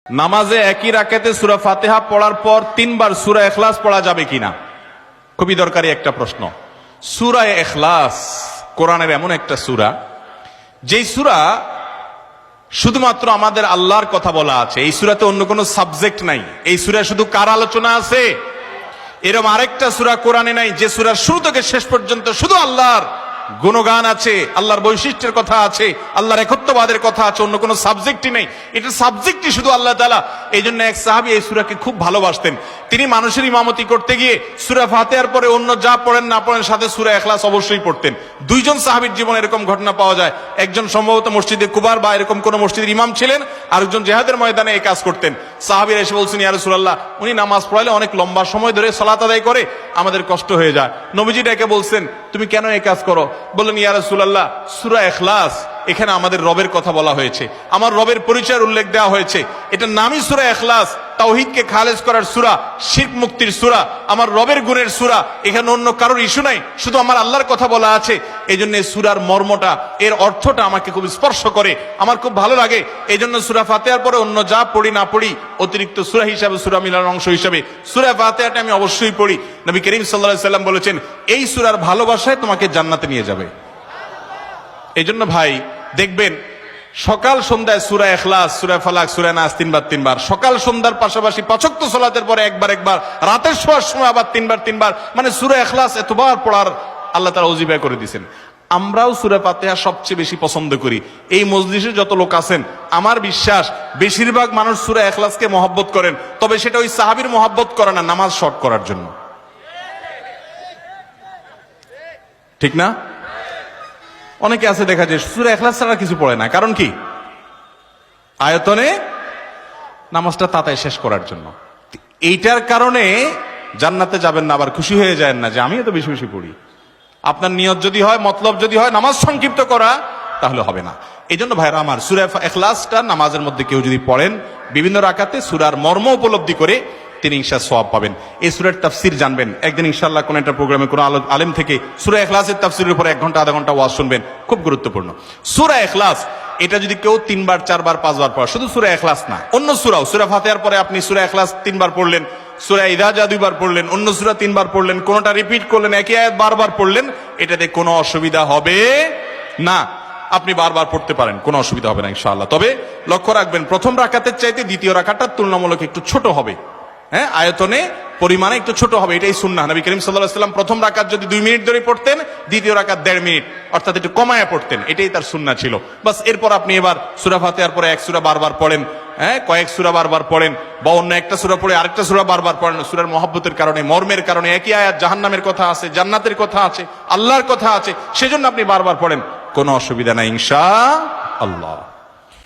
নামাজে একই রাকাতে সূরা ফাতিহা পড়ার পর 3 বার সূরা ইখলাস পড়া যাবে কিনা? খুবই দরকারি একটা প্রশ্ন। সূরা ইখলাস কোরআনের এমন একটা সূরা, যেই সূরা শুধুমাত্র আমাদের আল্লাহর কথা বলা আছে। এই সূরাতে অন্য কোনো সাবজেক্ট নাই। এই সূরায় শুধু কার আলোচনা আছে? এরকম আরেকটা সূরা কোরআনে নাই যে সূরার শুরু থেকে শেষ পর্যন্ত শুধু আল্লাহর গুণগান আছে, আল্লাহর বৈশিষ্ট্যের কথা আছে, আল্লাহর একত্ববাদের কথা আছে, অন্য কোনো সাবজেক্টই নেই। এটা সাবজেক্টই শুধু আল্লাহ তাআলা। এই জন্য এক সাহাবী এই সূরাকে খুব ভালোবাসতেন। তিনি মানুষের ইমামতি করতে গিয়ে সূরা ফাতিহার পরে অন্য যা পড়েন না পড়েন সাথে সূরা ইখলাস অবশ্যই পড়তেন। দুইজন সাহাবীর জীবনে এরকম ঘটনা পাওয়া যায়। একজন সম্ভবত মসজিদে কুবার বা এরকম কোন মসজিদের ইমাম ছিলেন, আরেকজন জিহাদের ময়দানে এই কাজ করতেন। সাহাবীরা এসে বলছেন, ইয়া রাসূলুল্লাহ, উনি নামাজ পড়াইলে অনেক লম্বা সময় ধরে সালাত আদায় করে, আমাদের কষ্ট হয়ে যায়। নবীজি ডেকে বলছেন, তুমি কেন এই কাজ করো? বললেন, ইয়া রাসূলুল্লাহ, সূরা ইখলাস এখানে আমাদের রবের কথা বলা হয়েছে, আমার রবের পরিচয়ের উল্লেখ দেওয়া হয়েছে। এটার নামই সূরা ইখলাস, তাওহীদকে খালেজ করার সূরা, শিরক মুক্তির সূরা, আমার রবের গুণের সূরা। এখানে অন্য কারোর ইস্যু নাই, শুধু আমার আল্লাহর কথা বলা আছে। এই জন্য সূরার মর্মটা, এর অর্থটা আমাকে খুব স্পর্শ করে, আমার খুব ভালো লাগে। এই জন্য সূরা ফাতিহার পরে অন্য যা পড়ি না পড়ি, অতিরিক্ত সূরা হিসাবে, সূরা মিলার অংশ হিসাবে সূরা ফাতিহাটা আমি অবশ্যই পড়ি। নবী করিম সাল্লাল্লাহু আলাইহি সাল্লাম বলেছেন, এই সূরার ভালোবাসায় তোমাকে জান্নাতে নিয়ে যাবে। এই জন্য ভাই দেখবেন, সকাল সন্ধ্যায় সূরা ইখলাস, সূরা ফালাক, সূরা নাস 3 বার, সকাল সন্ধ্যার পাশাপাশি 5 ওয়াক্ত সালাতের পরে একবার, রাতের শোয়ার সময় আবার 3 বার, মানে সূরা ইখলাস এতবার পড়ার আল্লাহ তাআলা ওজিফা করে দিয়েছেন। আমরাও সূরা ফাতিহা সবচেয়ে বেশি পছন্দ করি। এই মজলিসে যত লোক আছেন, আমার বিশ্বাস বেশিরভাগ মানুষ সূরা ইখলাসকে মহব্বত করেন, তবে সেটা ওই সাহাবীর মহব্বত করে না, নামাজ শর্ট করার জন্য। ঠিক না? অনেকে আছে দেখা যায় সূরা ইখলাস ছাড়া কিছু পড়ে না। কারণ কি? আয়তনে নামাজটা তাড়াতাড়ি শেষ করার জন্য। এইটার কারণে জান্নাতে যাবেন না, আবার খুশি হয়ে যায় না যে আমি এত বেশি বেশি পড়ি। আপনার নিয়ত যদি হয়, মতলব যদি হয় নামাজ সংক্ষিপ্ত করা, তাহলে হবে না। এই জন্য ভাইরা আমার, সূরা ইখলাসটা নামাজের মধ্যে কেউ যদি পড়েন বিভিন্ন রাকাতে, সূরার মর্ম উপলব্ধি করে তিনি ইনশাআল্লাহ সওয়াব পাবেন। এই সূরার তাফসীর জানবেন। একদিন ইনশাআল্লাহ কোন একটা প্রোগ্রামে কোন আলেম থেকে সূরা ইখলাসের তাফসীরের উপরে 1 ঘন্টা আধা ঘন্টা ওয়াজ শুনবেন, খুব গুরুত্বপূর্ণ। সূরা ইখলাস এটা যদি কেউ 3 বার 4 বার 5 বার পড়ে, শুধু সূরা ইখলাস না, অন্য সূরাও, সূরা ফাতিহার পরে আপনি সূরা ইখলাস 3 বার পড়লেন, সূরা ইযা জা 2 বার পড়লেন, অন্য সূরা 3 বার পড়লেন, কোনটা রিপিট করলেন, একই আয়াত বারবার পড়লেন, এটাতে কোনো অসুবিধা হবে না। আপনি বারবার পড়তে পারেন, কোনো অসুবিধা হবে না ইনশাআল্লাহ। তবে লক্ষ্য রাখবেন, প্রথম রাকাতের চাইতে দ্বিতীয় রাকাতটা তুলনামূলক একটু ছোট হবে। হ্যাঁ, আয়তনে পরিমাণে একটু ছোট হবে, এটাই সুন্নাহ। নবী করিম সাল্লাল্লাহু আলাইহি ওয়াসাল্লাম প্রথম রাকাত যদি 2 মিনিট ধরে পড়তেন, দ্বিতীয় রাকাত 1.5 মিনিট, অর্থাৎ একটু কমায়া পড়তেন, এটাই তার সুন্নাহ ছিল। বাস, এরপর আপনি এবার সূরা ফাতিহার পরে 1 সূরা বারবার পড়েন, হ্যাঁ, কয়েক সূরা বারবার পড়েন, বা অন্য একটা সূরা পড়ে আরেকটা সূরা বারবার পড়েন। সূরার মহব্বতের কারণে, মর্মের কারণে, একই আয়াত জাহান্নামের কথা আছে, জান্নাতের কথা আছে, আল্লাহর কথা আছে, সেজন্য আপনি বারবার পড়েন, কোনো অসুবিধা নাই ইনশাআল্লাহ।